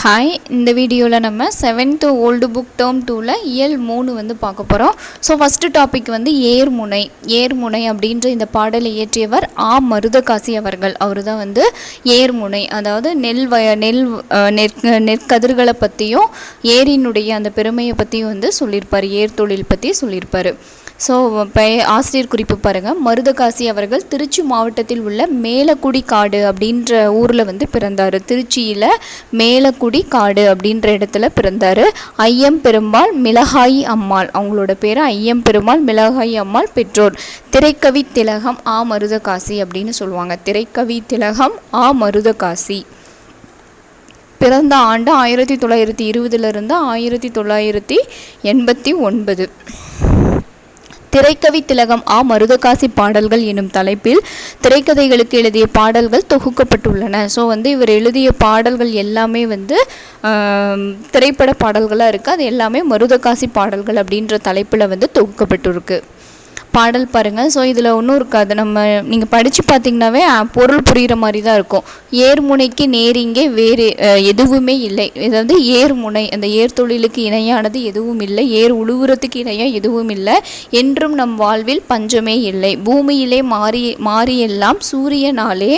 Hi, இந்த வீடியோவில் நம்ம 7th ஓல்டு புக் டேர்ம் 2ல் இயல் 3 வந்து பார்க்க போகிறோம். ஸோ ஃபஸ்ட்டு டாபிக் வந்து ஏர்முனை அப்படின்ற இந்த பாடலை இயற்றியவர் மருதகாசி அவர்கள். அவர் தான் வந்து ஏர்முனை, அதாவது நெற்கதிர்களை பற்றியும் ஏரியினுடைய அந்த பெருமையை பற்றியும் வந்து சொல்லியிருப்பார், ஏர் தொழில் பற்றி சொல்லியிருப்பார். ஸோ இப்போ ஆசிரியர் குறிப்பு பாருங்கள். மருதகாசி அவர்கள் திருச்சி மாவட்டத்தில் உள்ள மேலக்குடி காடு அப்படின்ற ஊரில் வந்து பிறந்தார். திருச்சியில் மேலக்குடி காடு அப்படின்ற இடத்துல பிறந்தார். ஐயம்பெருமாள் மிளகாய் அம்மாள், அவங்களோட பேர் ஐயம்பெருமாள் மிளகாய் அம்மாள் பெற்றோர். திரைக்கவி திலகம் மருதகாசி அப்படின்னு சொல்லுவாங்க. திரைக்கவி திலகம் மருதகாசி. பிறந்த ஆண்டு 1920 1989. திரைக்கவி திலகம் மருதகாசி பாடல்கள் எனும் தலைப்பில் திரைக்கதைகளுக்கு எழுதிய பாடல்கள் தொகுக்கப்பட்டுள்ளன. ஸோ வந்து இவர் எழுதிய பாடல்கள் எல்லாமே வந்து திரைப்பட பாடல்களாக இருக்குது. அது எல்லாமே மருதகாசி பாடல்கள் அப்படின்ற தலைப்பில் வந்து தொகுக்கப்பட்டிருக்கு. பாடல் பாருங்கள். ஸோ இதில் ஒன்றும் இருக்காது, நீங்கள் படித்து பார்த்தீங்கன்னாவே பொருள் புரிகிற மாதிரி தான் இருக்கும். ஏர்முனைக்கு நேரிங்கே வேறு எதுவுமே இல்லை. இதாவது ஏர்முனை, அந்த ஏர் தொழிலுக்கு இணையானது எதுவும் இல்லை. ஏர் உழுவுறதுக்கு இணையாக எதுவும் இல்லை. என்றும் நம் வாழ்வில் பஞ்சமே இல்லை. பூமியிலே மாறியெல்லாம் சூரியனாலே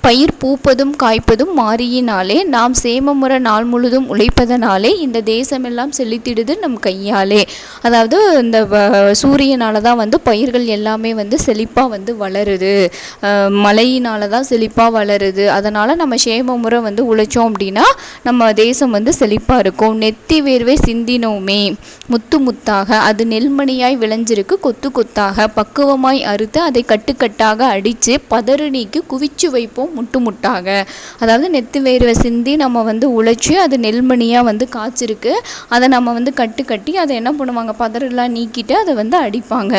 பயிர் பூப்பதும் காய்ப்பதும் மாறியினாலே நாம் சேமமுற நாள் முழுதும் உழைப்பதனாலே இந்த தேசமெல்லாம் செழித்திடுது நம் கையாலே. அதாவது இந்த சூரியனால தான் வந்து பயிர்கள் எல்லாமே வந்து செழிப்பாக வந்து வளருது, மழையினால தான் செழிப்பாக வளருது. அதனால் நம்ம சேமமுறை வந்து உழைச்சோம் அப்படின்னா நம்ம தேசம் வந்து செழிப்பாக இருக்கும். நெத்தி வேர்வை சிந்தினோமே முத்து முத்தாக, அது நெல்மணியாய் விளைஞ்சிருக்கு கொத்து கொத்தாக, பக்குவமாய் அறுத்து அதை கட்டுக்கட்டாக அடித்து பதறு நீக்கி குவிச்சு வைப்போம் முட்டு முட்டாக. அதாவது நெத்தி வேர்வை சிந்தி நம்ம வந்து உழைச்சி அது நெல்மணியாக வந்து காய்ச்சிருக்கு, அதை நம்ம வந்து கட்டி அதை என்ன பண்ணுவாங்க, பதறெல்லாம் நீக்கிட்டு அதை வந்து அடிப்பாங்க.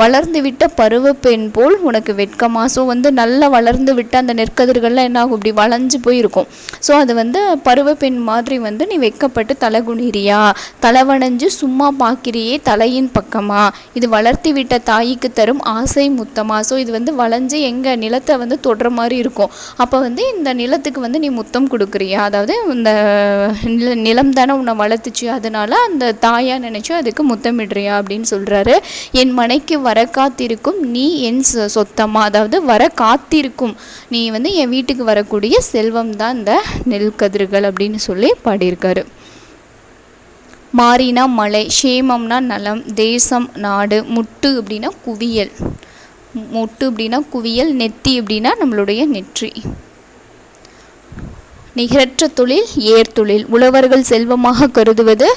வளர்ந்து விட்ட பருவ பெண் போல் உனக்கு வெட்கமா. ஸோ வந்து நல்லா வளர்ந்து விட்ட அந்த நெற்கதிர்கள்லாம் என்ன ஆகும், இப்படி வளைஞ்சு போயிருக்கும். ஸோ அது வந்து பருவ பெண் மாதிரி வந்து நீ வெட்கப்பட்டு தலைகுனிறியா, தலைவணைஞ்சு சும்மா பார்க்கிறியே தலையின் பக்கமா, இது வளர்த்தி விட்ட தாய்க்கு தரும் ஆசை முத்தமா. ஸோ இது வந்து வளைஞ்சு எங்கள் நிலத்தை வந்து தொடுற மாதிரி இருக்கும். அப்போ வந்து இந்த நிலத்துக்கு வந்து நீ முத்தம் கொடுக்குறியா, அதாவது இந்த நிலம் தானே உன்னை வளர்த்துச்சு, அதனால அந்த தாயா நினைச்சோ அதுக்கு முத்தமிடுறியா அப்படின்னு சொல்கிறாரு. என் மனைக்கு வர காத்திருக்கும் நீ என் சொத்தமா, அதாவது வர காத்திருக்கும் நீ வந்து என் வீட்டுக்கு வரக்கூடிய செல்வம் தான் இந்த நெல் கதிர்கள் அப்படின்னு சொல்லி பாடியிருக்காரு. மாறினா மலை, சேமம்னா நலம், தேசம் நாடு, முட்டு அப்படின்னா குவியல், முட்டு அப்படின்னா குவியல், நெத்தி அப்படின்னா நம்மளுடைய நெற்றி. நிகரற்ற தொழில் ஏர் தொழில். உழவர்கள் செல்வமாக கருதுவது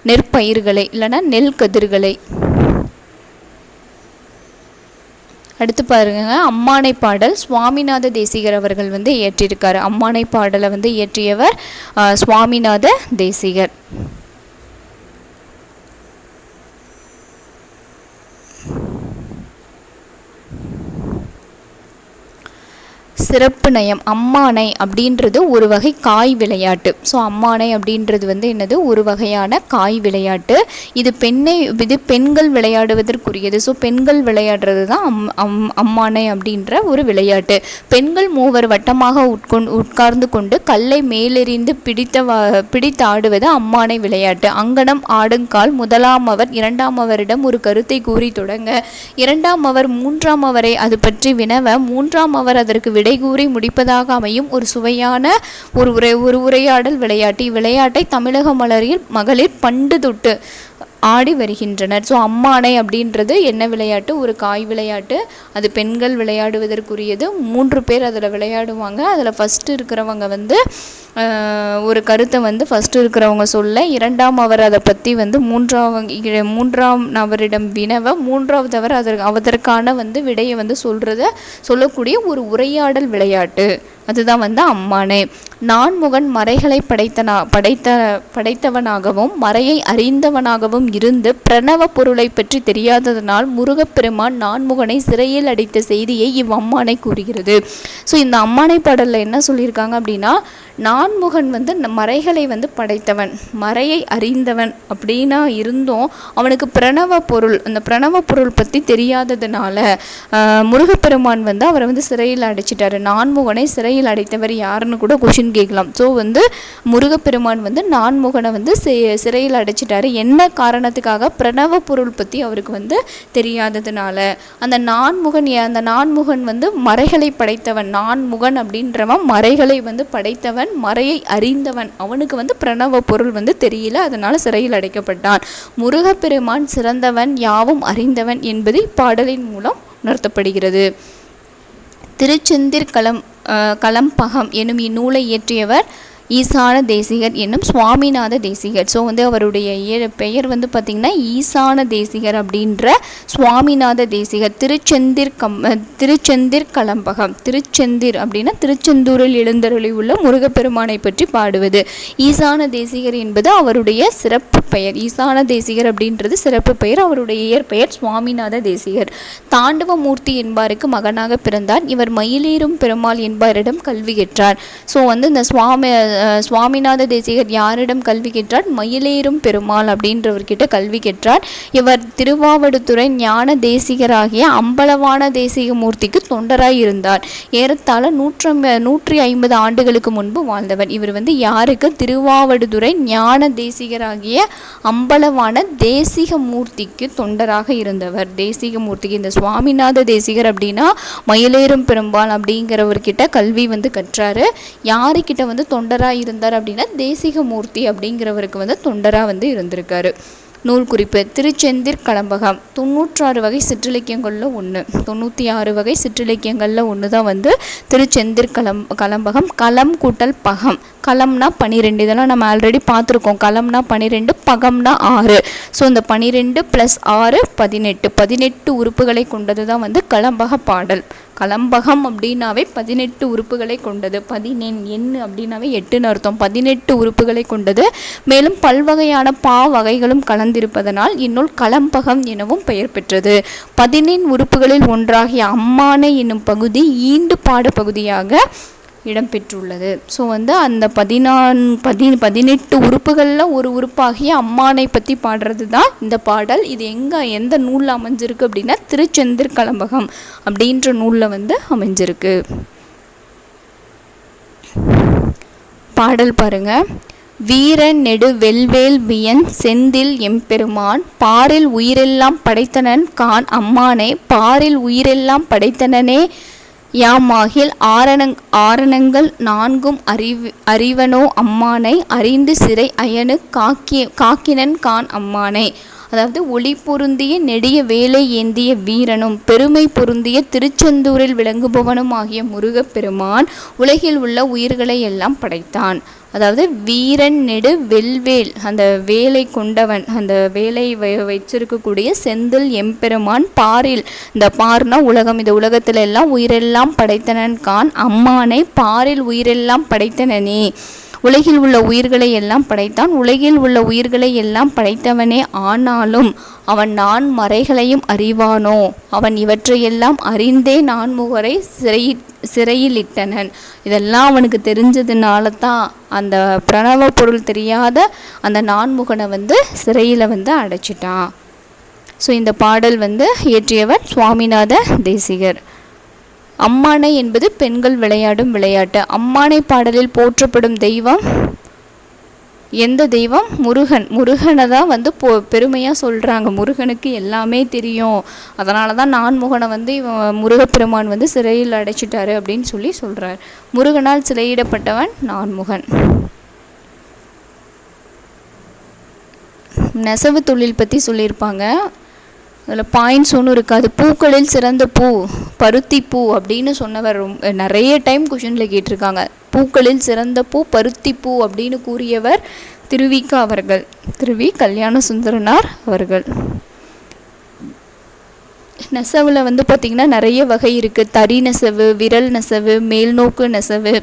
நெற்பயிர்களை இல்லைன்னா நெல் கதிர்களை. அடுத்து பாருங்க, அம்மானை பாடல் சுவாமிநாத தேசிகர் அவர்கள் வந்து இயற்றியிருக்காரு. அம்மானை பாடலை வந்து இயற்றியவர் சுவாமிநாத தேசிகர். சிறப்பு நயம். அம்மானை அப்படின்றது ஒரு வகை காய் விளையாட்டு. ஸோ அம்மானை அப்படின்றது வந்து என்னது, ஒரு வகையான காய் விளையாட்டு. இது பெண்கள் விளையாடுவதற்குரியது. ஸோ பெண்கள் விளையாடுறது தான் அம்மானை அப்படின்ற ஒரு விளையாட்டு. பெண்கள் மூவர் வட்டமாக உட்கார்ந்து கொண்டு கல்லை மேலெறிந்து பிடித்து ஆடுவது அம்மானை விளையாட்டு. அங்கனம் ஆடுங்கால் முதலாம் அவர் இரண்டாம் அவரிடம் ஒரு கருத்தை கூறி தொடங்க, இரண்டாம் அவர் மூன்றாம் அவரை அது பற்றி வினவ, மூன்றாம் அவர் அதற்கு விடை கூறி முடிப்பதாக அமையும் ஒரு சுவையான ஒரு உரையாடல் விளையாட்டு. இவ்விளையாட்டை தமிழக மகளிர் பண்டு தொட்டு ஆடி வருகின்றனர். ஸோ அம்மானை அப்படின்றது என்ன விளையாட்டு, ஒரு காய் விளையாட்டு. அது பெண்கள் விளையாடுவதற்குரியது. 3 பேர் அதில் விளையாடுவாங்க. அதில் ஃபஸ்ட்டு இருக்கிறவங்க வந்து ஒரு கருத்தை வந்து ஃபஸ்ட்டு இருக்கிறவங்க சொல்ல, இரண்டாம் அவர் அதை பற்றி வந்து மூன்றாம் நபரிடம் வினவ, மூன்றாவது அவர் அதற்கான வந்து விடையை வந்து சொல்லக்கூடிய ஒரு உரையாடல் விளையாட்டு. அதுதான் வந்து அம்மானை. நான்முகன் மறைகளை படைத்தவனாகவும் மறையை அறிந்தவனாகவும் இருந்து பிரணவ பொருளை பற்றி தெரியாததனால் முருகப்பெருமான் நான்முகனை சிறையில் அடைத்த செய்தியை இவ்வம்மானை கூறுகிறது. ஸோ இந்த அம்மானை பாடலில் என்ன சொல்லியிருக்காங்க அப்படின்னா, நான்முகன் வந்து மறைகளை வந்து படைத்தவன், மறையை அறிந்தவன் அப்படின்னா இருந்தும் அவனுக்கு அந்த பிரணவ பொருள் பற்றி தெரியாததுனால முருகப்பெருமான் வந்து அவரை வந்து சிறையில் அடைச்சிட்டாரு. நான்முகனை சிறையில் அடைத்தவர் யாருன்னு கூட கொஷின் அப்படின்னு கேட்கலாம். ஸோ வந்து முருகப்பெருமான் வந்து நான்முகனை வந்து சிறையில் அடைச்சிட்டாரு. என்ன காரணத்துக்காக? பிரணவ பொருள் பற்றி அவருக்கு வந்து தெரியாததுனால. அந்த நான்முகன் வந்து மறைகளை படைத்தவன். நான்முகன் அப்படின்றவன் மறைகளை வந்து படைத்தவன், மறையை அறிந்தவன். அவனுக்கு வந்து பிரணவ பொருள் வந்து தெரியல, அதனால சிறையில் அடைக்கப்பட்டான். முருகப்பெருமான் சிறந்தவன், யாவும் அறிந்தவன் என்பது இப்பாடலின் மூலம் உணர்த்தப்படுகிறது. திருச்செந்திர் கலம்பகம் எனும் இந்நூலை இயற்றியவர் ஈசான தேசிகர் என்னும் சுவாமிநாத தேசிகர். ஸோ வந்து அவருடைய பெயர் வந்து பார்த்திங்கன்னா ஈசான தேசிகர் அப்படின்ற சுவாமிநாத தேசிகர். திருச்செந்திர் கலம்பகம். திருச்செந்திர் அப்படின்னா திருச்செந்தூரில் எழுந்தருளி உள்ள முருகப்பெருமானை பற்றி பாடுவது. ஈசான தேசிகர் என்பது அவருடைய சிறப்பு பெயர். ஈசான தேசிகர் அப்படின்றது சிறப்பு பெயர். அவருடைய இயற்பெயர் சுவாமிநாத தேசிகர். தாண்டவமூர்த்தி என்பாருக்கு மகனாக பிறந்தார். இவர் மயிலேறும் பெருமாள் என்பாரிடம் கல்வி கற்றார். ஸோ வந்து இந்த சுவாமிநாத தேசிகர் யாரிடம் கல்வி கற்றார்? மயிலேறும் பெருமாள் அப்படின்றவர்கிட்ட கல்வி கற்றார். இவர் திருவாவடுதுறை ஞான தேசிகராகிய அம்பலவான தேசிகமூர்த்திக்கு தொண்டராய் இருந்தார். ஏறத்தாழ 150 ஆண்டுகளுக்கு முன்பு வாழ்ந்தவர். இவர் வந்து யாருக்கு? திருவாவடுதுறை ஞான தேசிகராகிய அம்பலவான தேசிகமூர்த்திக்கு தொண்டராக இருந்தவர். தேசிகமூர்த்திக்கு இந்த சுவாமிநாத தேசிகர் அப்படின்னா மயிலேறும் பெருமாள் அப்படிங்கிறவர்கிட்ட கல்வி வந்து கற்றாரு. யாருக்கிட்ட வந்து தொண்டராக இருந்தார் அப்படின்னா தேசிகமூர்த்தி அப்படிங்கிறவருக்கு வந்து தொண்டராக வந்து இருந்திருக்காரு. நூல் குறிப்பு: திருச்செந்திர் கலம்பகம் 96 வகை சிற்றிலக்கியங்களில் ஒன்று. 96 வகை சிற்றிலக்கியங்களில் ஒன்று தான் வந்து திருச்செந்திர் கலம்பகம். களம் கூட்டல் பகம். களம்னா 12. இதெல்லாம் நம்ம ஆல்ரெடி பார்த்துருக்கோம். களம்னா 12, பகம்னா 6. ஸோ இந்த 12 + 6 18 உறுப்புகளை கொண்டது தான் வந்து கலம்பக பாடல். கலம்பகம் அப்படின்னாவே 18 உறுப்புகளை கொண்டது. 18 அப்படின்னாவே 8ன்னு அர்த்தம். 18 உறுப்புகளை கொண்டது. மேலும் பல்வகையான வகைகளும் கலந்திருப்பதனால் இந்நூல் கலம்பகம் எனவும் பெயர் பெற்றது. 18 உறுப்புகளில் ஒன்றாகிய அம்மானை என்னும் பகுதி ஈண்டு பாடு பகுதியாக இடம்பெற்றுள்ளது. ஸோ வந்து அந்த 18 உறுப்புகளில் ஒரு உறுப்பாகிய அம்மானை பற்றி பாடுறது தான் இந்த பாடல். இது எந்த நூலில் அமைஞ்சிருக்கு அப்படின்னா திருச்செந்திர் கலம்பகம் அப்படின்ற நூலில் வந்து அமைஞ்சிருக்கு. பாடல் பாருங்க. வீரன் நெடு வெல்வேல் வியன் செந்தில் எம்பெருமான் பாரில் உயிரெல்லாம் படைத்தனன் கான் அம்மானை பாரில் உயிரெல்லாம் படைத்தனனே யாமாகில் ஆரணங்கள் 4 அறிவனோ அம்மானை அறிந்து சிறை அயனு காக்கினன் கான் அம்மானை. அதாவது ஒளி பொருந்திய நெடிய வேலை ஏந்திய வீரனும் பெருமை பொருந்திய திருச்செந்தூரில் விளங்குபவனும் ஆகிய முருகப்பெருமான் உலகில் உள்ள உயிர்களை எல்லாம் படைத்தான். அதாவது வீரன் நெடு வெல்வேல், அந்த வேலை கொண்டவன், அந்த வேலை வச்சிருக்கக்கூடிய செந்தில் எம்பெருமான் பாரில், இந்த பார்னா உலகம், இந்த உலகத்துல எல்லாம் உயிரெல்லாம் படைத்தனன் கான் அம்மானை பாரில் உயிரெல்லாம் படைத்தனனே. உலகில் உள்ள உயிர்களை எல்லாம் படைத்தான். உலகில் உள்ள உயிர்களை எல்லாம் படைத்தவனே ஆனாலும் அவன் நான் மறைகளையும் அறிவானோ. அவன் இவற்றையெல்லாம் அறிந்தே நான்முகரை சிறையில் இட்டனன். இதெல்லாம் அவனுக்கு தெரிஞ்சதுனால தான் அந்த பிரணவ பொருள் தெரியாத அந்த நான்முகனை வந்து சிறையில் வந்து அடைச்சிட்டான். ஸோ இந்த பாடல் வந்து இயற்றியவர் சுவாமிநாத தேசிகர். அம்மானை என்பது பெண்கள் விளையாடும் விளையாட்டு. அம்மானை பாடலில் போற்றப்படும் தெய்வம் எந்த தெய்வம்? முருகன். முருகனை தான் வந்து பெருமையாக சொல்கிறாங்க. முருகனுக்கு எல்லாமே தெரியும், அதனால தான் நான்முகனை வந்து முருகப்பெருமான் வந்து சிறையில் அடைச்சிட்டாரு அப்படின்னு சொல்கிறார். முருகனால் சிறையிடப்பட்டவன் நான்முகன். நெசவு தொழில் பற்றி சொல்லியிருப்பாங்க. அதில் பாயிண்ட்ஸ் ஒன்றும் இருக்காது. பூக்களில் சிறந்த பூ பருத்தி பூ அப்படின்னு சொன்னவர் நிறைய டைம் கொஷினில் கேட்டிருக்காங்க. பூக்களில் சிறந்த பூ பருத்தி பூ அப்படின்னு கூறியவர் திருவிக அவர்கள், திருவி கல்யாண சுந்தரனார் அவர்கள். நெசவில் வந்து பார்த்திங்கன்னா நிறைய வகை இருக்குது. தறி நெசவு, விரல் நெசவு, மேல்நோக்கு நெசவு,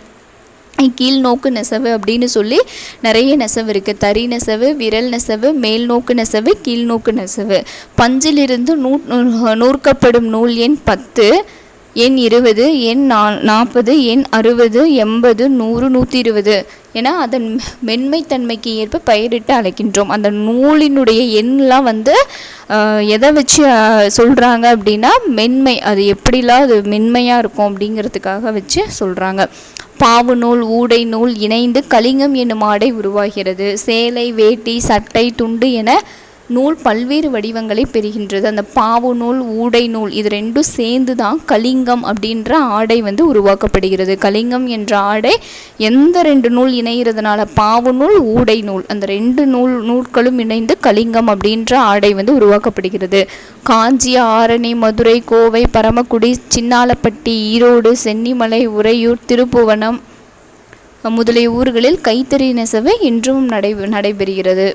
கீழ்நோக்கு நெசவு அப்படின்னு சொல்லி நிறைய நெசவு இருக்குது. தறி நெசவு, விரல் நெசவு, மேல்நோக்கு நெசவு, கீழ்நோக்கு நெசவு. பஞ்சிலிருந்து நூற்கப்படும் நூல் எண் 10, எண் 20, எண் 40, எண் 60, 80, 100, 120 என அதன் மென்மைத்தன்மைக்கு ஏற்ப பெயரிட்டு அழைக்கின்றோம். அந்த நூலினுடைய எண்ணெலாம் வந்து எதை வச்சு சொல்கிறாங்க அப்படின்னா மென்மை, அது எப்படிலாம் அது மென்மையாக இருக்கும் அப்படிங்கிறதுக்காக வச்சு சொல்கிறாங்க. பாவு நூல் ஊடை நூல் இணைந்து கலிங்கம் என்னும் ஆடை உருவாகிறது. சேலை வேட்டி சட்டை துண்டு என நூல் பல்வேறு வடிவங்களை பெறுகின்றது. அந்த பாவு நூல் ஊடை நூல் இது ரெண்டும் சேர்ந்து தான் கலிங்கம் அப்படின்ற ஆடை வந்து உருவாக்கப்படுகிறது. கலிங்கம் என்ற ஆடை எந்த 2 நூல் இணைகிறதுனால, பாவு நூல் ஊடை நூல், அந்த 2 நூல்களும் இணைந்து கலிங்கம் அப்படின்ற ஆடை வந்து உருவாக்கப்படுகிறது. காஞ்சி ஆரணி மதுரை கோவை பரமக்குடி சின்னாலப்பட்டி ஈரோடு சென்னிமலை உறையூர் திருப்புவனம் முதலிய ஊர்களில் கைத்தறி நெசவு இன்றும் நடைபெறுகிறது.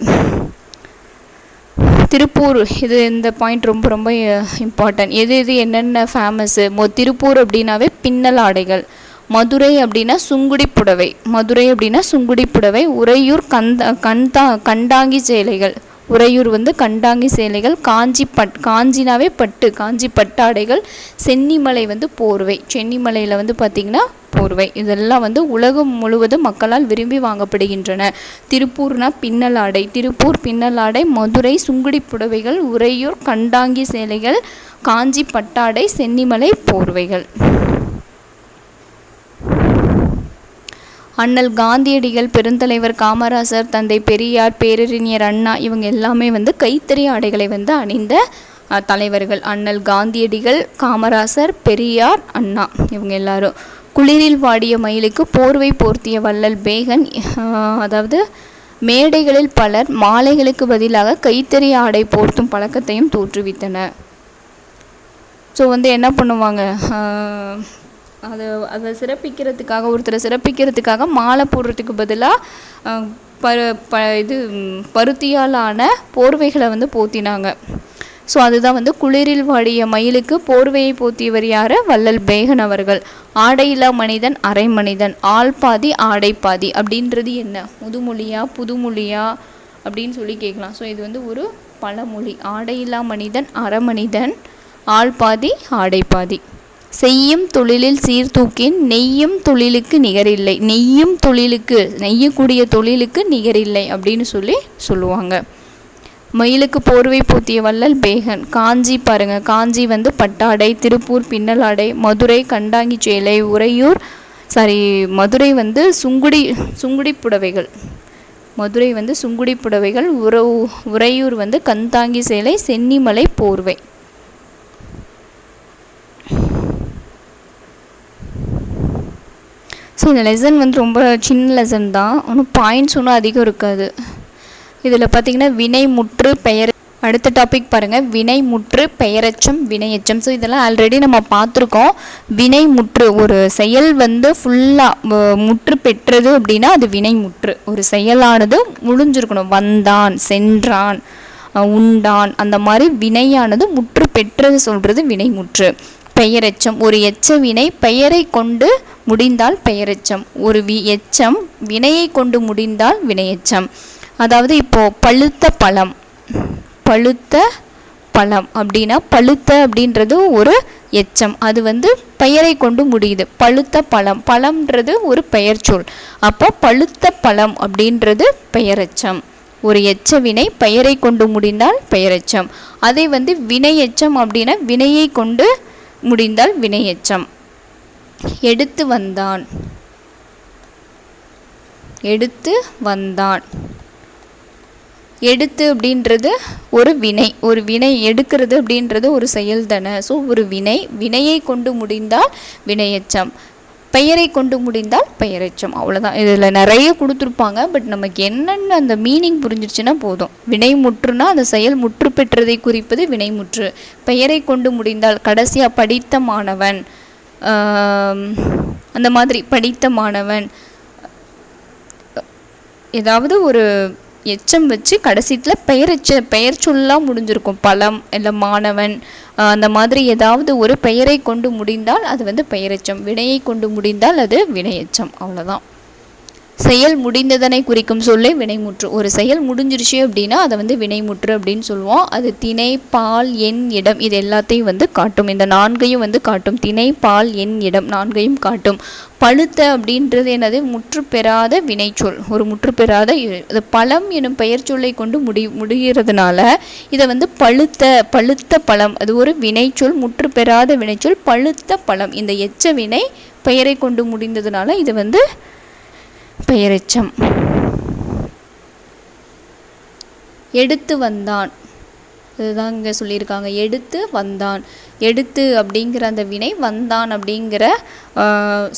திருப்பூர், இது இந்த பாயிண்ட் ரொம்ப ரொம்ப இம்பார்ட்டன்ட். எது என்னென்ன ஃபேமஸ்ஸு? திருப்பூர் அப்படின்னாவே பின்னல் ஆடைகள், மதுரை அப்படின்னா சுங்குடி புடவை, உறையூர் கண்டாங்கி சேலைகள், உறையூர் வந்து கண்டாங்கி சேலைகள், காஞ்சினாவே பட்டு, காஞ்சி பட்டாடைகள், சென்னிமலை வந்து போர்வை, சென்னிமலையில் வந்து பார்த்திங்கன்னா போர்வை. இதெல்லாம் வந்து உலகம் முழுவதும் மக்களால் விரும்பி வாங்கப்படுகின்றன. திருப்பூர்னா பின்னல் ஆடை, திருப்பூர் பின்னல் ஆடை, மதுரை சுங்குடி புடவைகள், உறையூர் கண்டாங்கி சேலைகள், காஞ்சி பட்டாடை, சென்னிமலை போர்வைகள். அண்ணல் காந்தியடிகள், பெருந்தலைவர் காமராசர், தந்தை பெரியார், பேரறிஞர் அண்ணா இவங்க எல்லாமே வந்து கைத்தறி ஆடைகளை வந்து அணிந்த தலைவர்கள். அண்ணல் காந்தியடிகள், காமராசர், பெரியார், அண்ணா இவங்க எல்லாரும். குளிரில் வாடிய மயிலுக்கு போர்வை போர்த்திய வள்ளல் பேகன். அதாவது மேடைகளில் பலர் மாலைகளுக்கு பதிலாக கைத்தறி ஆடை போர்த்தும் பழக்கத்தையும் தோற்றுவித்தனர். ஸோ வந்து என்ன பண்ணுவாங்க, அதை சிறப்பிக்கிறதுக்காக, ஒருத்தரை சிறப்பிக்கிறதுக்காக மாலை போடுறதுக்கு பதிலாக பருத்தியாலான போர்வைகளை வந்து போத்தினாங்க. ஸோ அதுதான் வந்து குளிரில் வாடிய மயிலுக்கு போர்வையை போத்தியவர் யார்? வள்ளல் பேகன் அவர்கள். ஆடையில்லா மனிதன் அரை மனிதன், ஆள் பாதி ஆடை பாதி அப்படின்றது என்ன? முதுமொழியா புதுமொழியா அப்படின்னு சொல்லி கேட்கலாம். ஸோ இது வந்து ஒரு பழமொழி. ஆடையில்லா மனிதன் அரை மனிதன், ஆள் பாதி ஆடை பாதி. செய்யும் தொழிலில் சீர்தூக்கின் நெய்யும் தொழிலுக்கு நிகரில்லை, நெய்யக்கூடிய தொழிலுக்கு நிகரில்லை அப்படின்னு சொல்லுவாங்க. மயிலுக்கு போர்வை போத்திய வள்ளல் பேகன். காஞ்சி பாருங்க, காஞ்சி வந்து பட்டாடை, திருப்பூர் பின்னல் ஆடை, மதுரை கண்டாங்கி சேலை, மதுரை வந்து சுங்குடி புடவைகள், உறையூர் வந்து கந்தாங்கி சேலை, சென்னிமலை போர்வை. ஸோ இந்த லெசன் வந்து ரொம்ப சின்ன லெசன் தான், ஒன்றும் பாயிண்ட்ஸ் ஒன்றும் அதிகம் இருக்காது. இதில் பார்த்திங்கன்னா வினை முற்று பெயர். அடுத்த டாபிக் பாருங்கள், வினை முற்று பெயரச்சம் வினையச்சம். ஸோ இதெல்லாம் ஆல்ரெடி நம்ம பார்த்துருக்கோம். வினை முற்று, ஒரு செயல் வந்து ஃபுல்லாக முற்று பெற்றது அப்படின்னா அது வினை முற்று. ஒரு செயலானது முடிஞ்சிருக்கணும், வந்தான், சென்றான், உண்டான், அந்த மாதிரி வினையானது முற்று பெற்றது சொல்கிறது வினை முற்று. பெயரெச்சம், ஒரு எச்ச வினை பெயரை கொண்டு முடிந்தால் பெயரெச்சம், ஒரு எச்சம் வினையை கொண்டு முடிந்தால் வினையச்சம். அதாவது இப்போது பழுத்த பழம் அப்படின்னா பழுத்த அப்படின்றது ஒரு எச்சம், அது வந்து பெயரை கொண்டு முடியுது. பழுத்த பழம்ன்றது ஒரு பெயர் சொல். அப்போ பழுத்த பழம் அப்படின்றது பெயரெச்சம். ஒரு எச்ச வினை பெயரை கொண்டு முடிந்தால் பெயரெச்சம். அதை வந்து வினையெச்சம் அப்படின்னா வினையை கொண்டு முடிந்தால் வினையெச்சம். எடுத்து வந்தான், எடுத்து அப்படின்றது ஒரு வினை எடுக்கிறது அப்படின்றது ஒரு செயல் தானே. ஸோ ஒரு வினையை கொண்டு முடிந்தால் வினையெச்சம், பெயரை கொண்டு முடிந்தால் பெயரெச்சம். அவ்வளோதான். இதில் நிறைய கொடுத்துருப்பாங்க, பட் நமக்கு என்னென்ன அந்த மீனிங் புரிஞ்சிருச்சுன்னா போதும். வினை முற்றுனா அந்த செயல் முற்று பெற்றதை குறிப்பது வினைமுற்று. பெயரை கொண்டு முடிந்தால் கடைசியாக படித்த மாணவன், அந்த மாதிரி படித்த மாணவன், ஏதாவது ஒரு எச்சம் வச்சு கடைசியில் பெயர் சொல்லாம் முடிஞ்சிருக்கும். பழம் இல்லை மாணவன், அந்த மாதிரி ஏதாவது ஒரு பெயரை கொண்டு முடிந்தால் அது வந்து பெயரெச்சம். வினையை கொண்டு முடிந்தால் அது வினையெச்சம். அவ்வளோதான். செயல் முடிந்ததனை குறிக்கும் சொல்லே வினைமுற்று. ஒரு செயல் முடிஞ்சிருச்சு அப்படின்னா அதை வந்து வினைமுற்று அப்படின்னு சொல்லுவோம். அது திணை பால் எண் இடம் இது எல்லாத்தையும் வந்து காட்டும். இந்த 4ஐயும் வந்து காட்டும். திணை பால் எண் இடம் 4ஐயும் காட்டும். பழுத்த அப்படின்றது என்னது? முற்று பெறாத வினைச்சொல். ஒரு முற்று பெறாத பழம் எனும் பெயர் சொல்லை கொண்டு முடிகிறதுனால இதை வந்து பழுத்த பழம், அது ஒரு வினைச்சொல், முற்று பெறாத வினைச்சொல், பழுத்த பழம். இந்த எச்ச வினை பெயரை கொண்டு முடிந்ததுனால இது வந்து பெயரெச்சம். எடுத்து வந்தான், இதுதான் இங்கே சொல்லியிருக்காங்க. எடுத்து வந்தான். எடுத்து அப்படிங்கிற அந்த வினை, வந்தான் அப்படிங்கிற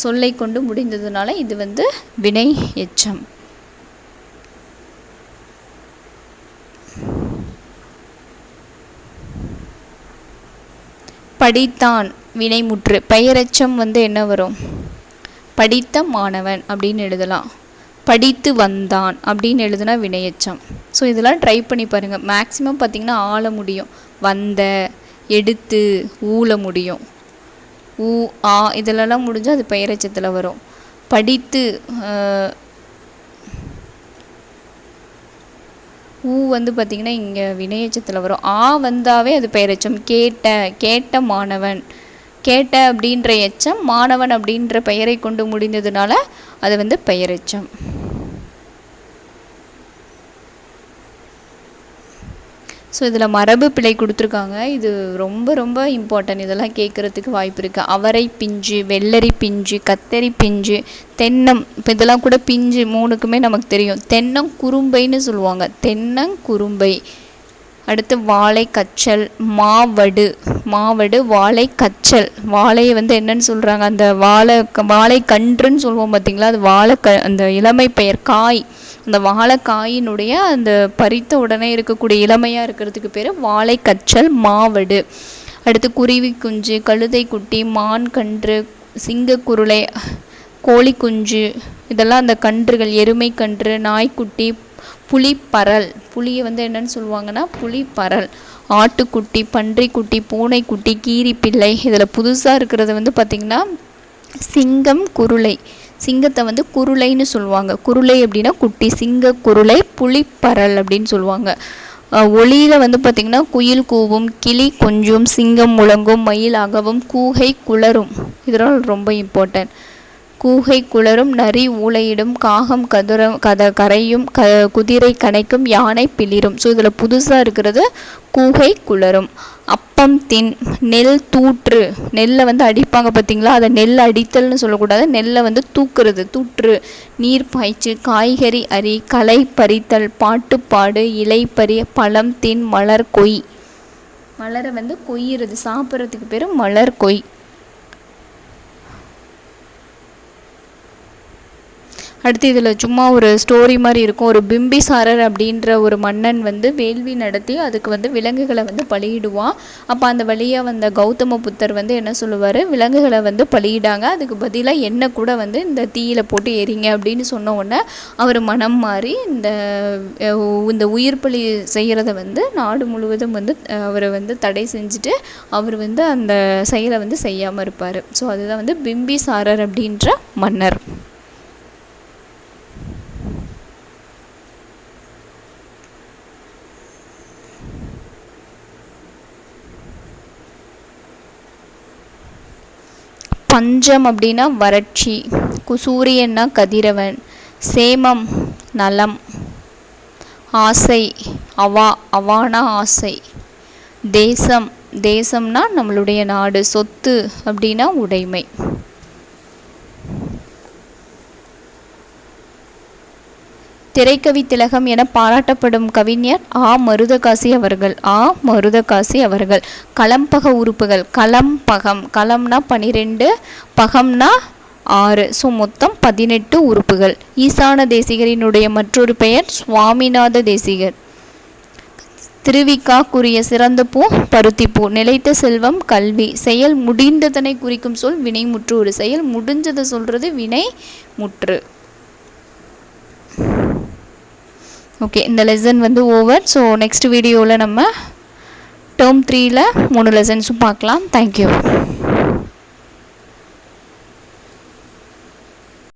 சொல்லை கொண்டு முடிந்ததுனால இது வந்து வினை எச்சம். படித்தான் வினைமுற்று. பெயரெச்சம் வந்து என்ன வரும்? படித்த மாணவன் அப்படின்னு எழுதலாம். படித்து வந்தான் அப்படின்னு எழுதுனா வினையெச்சம். ஸோ இதெல்லாம் ட்ரை பண்ணி பாருங்கள். மேக்ஸிமம் பார்த்திங்கன்னா ஆள முடியும், வந்த, எடுத்து, ஊல முடியும். ஊ ஆ இதிலெல்லாம் முடிஞ்சால் அது பெயரெச்சத்தில் வரும். படித்து ஊ வந்து பார்த்திங்கன்னா இங்கே வினையெச்சத்தில் வரும். ஆ வந்தாவே அது பெயரெச்சம். கேட்ட, கேட்ட மாணவன், கேட்ட அப்படின்ற எச்சம் மாணவன் அப்படின்ற பெயரை கொண்டு முடிந்ததுனால அது வந்து பெயரெச்சம். ஸோ இதில் மரபு பிழை கொடுத்துருக்காங்க. இது ரொம்ப ரொம்ப இம்பார்ட்டன்ட். இதெல்லாம் கேட்குறதுக்கு வாய்ப்பு இருக்குது. அவரை பிஞ்சு, வெள்ளரி பிஞ்சு, கத்தரி பிஞ்சு, தென்னம், இப்போ இதெல்லாம் கூட பிஞ்சு மூணுக்குமே நமக்கு தெரியும். தென்னம் குறும்பைன்னு சொல்லுவாங்க, தென்னங்குறும்பை. அடுத்து வாழை கச்சல், மாவடு, மாவடு, வாழை கச்சல். வாழையை வந்து என்னன்னு சொல்கிறாங்க? அந்த வாழை கன்றுன்னு சொல்லுவோம் பார்த்திங்களா, அது அந்த இளமை பெயர் காய். அந்த வாழைக்காயினுடைய அந்த பறித்த உடனே இருக்கக்கூடிய இளமையாக இருக்கிறதுக்கு பேர் வாழை கச்சல், மாவடு. அடுத்து குருவி குஞ்சு, கழுதை குட்டி, மான் கன்று, சிங்கக்குருளை, கோழி குஞ்சு, இதெல்லாம் அந்த கன்றுகள். எருமை கன்று, நாய்க்குட்டி, புலிப்பரல். புலியை வந்து என்னன்னு சொல்லுவாங்கன்னா புலிப்பரல். ஆட்டுக்குட்டி, பன்றிக்குட்டி, பூனைக்குட்டி, கீரிப்பிள்ளை. இதில் புதுசாக இருக்கிறது வந்து பார்த்திங்கன்னா சிங்கம், குருளை. சிங்கத்தை வந்து குருளைன்னு சொல்லுவாங்க. குருளை அப்படின்னா குட்டி, சிங்க குருளை, புலிப்பரல் அப்படின்னு சொல்லுவாங்க. ஒளியில் வந்து பார்த்திங்கன்னா குயில் கூவும், கிளி கொஞ்சும், சிங்கம் முழங்கும், மயில் அகவும், கூகை குளரும். இதெல்லாம் ரொம்ப இம்பார்ட்டன்ட். கூகை குளரும், நரி ஊளையிடும், காகம் கரையும், குதிரை கனைக்கும், யானை பிளிரும். ஸோ இதில் புதுசாக இருக்கிறது கூகை குளரும். அப்பம் தின், நெல் தூற்று. நெல்லை வந்து அடிப்பாங்க பார்த்திங்களா, அதை நெல் அடித்தல்னு சொல்லக்கூடாது, நெல்லை வந்து தூக்குறது, தூற்று. நீர் பாய்ச்சு, காய்கறி அரி, களை பறித்தல், பாட்டுப்பாடு, இலை பறி, பழம் தின், மலர் கொய். மலரை வந்து கொய்யிறது, சாப்பிட்றதுக்கு பேர் மலர் கொய். அடுத்து இதில் சும்மா ஒரு ஸ்டோரி மாதிரி இருக்கும். ஒரு பிம்பிசாரர் அப்படின்ற ஒரு மன்னன் வந்து வேள்வி நடத்தி அதுக்கு வந்து விலங்குகளை வந்து பலியிடுவான். அப்போ அந்த வழியாக வந்த கௌதம புத்தர் வந்து என்ன சொல்லுவார்? விலங்குகளை வந்து பலியிடாங்க, அதுக்கு பதிலாக எண்ணெய் கூட வந்து இந்த தீயில போட்டு எரிங்க அப்படின்னு சொன்ன உடனே அவர் மனம் மாறி இந்த உயிர் பலி செய்கிறத வந்து நாடு முழுவதும் வந்து அவரை வந்து தடை செஞ்சுட்டு அவர் வந்து அந்த செயலை வந்து செய்யாமல் இருப்பார். ஸோ அதுதான் வந்து பிம்பிசாரர் அப்படின்ற மன்னர். பஞ்சம் அப்படின்னா வறட்சி, சூரியன்னா கதிரவன், சேமம் நலம், ஆசை அவானா ஆசை, தேசம்னா நம்மளுடைய நாடு, சொத்து அப்படின்னா உடைமை. திரைக்கவி திலகம் என பாராட்டப்படும் கவிஞர் மருதகாசி அவர்கள். கலம்பக உறுப்புகள். கலம்பகம், கலம்னா 12, பகம்னா 6. ஸோ மொத்தம் 18 உறுப்புகள். ஈசான தேசிகரினுடைய மற்றொரு பெயர் சுவாமிநாத தேசிகர். திருவிக்காக்குரிய சிறந்த பூ பருத்திப்பூ. நிலைத்த செல்வம் கல்வி. செயல் முடிந்ததனை குறிக்கும் சொல் வினைமுற்று. ஒரு செயல் முடிஞ்சதை சொல்கிறது வினைமுற்று. ஓகே, இந்த லெசன் வந்து ஓவர். ஸோ நெக்ஸ்ட் வீடியோவில் நம்ம டேர்ம் 3ல் 3 லெசன்ஸும் பார்க்கலாம். தேங்க்யூ.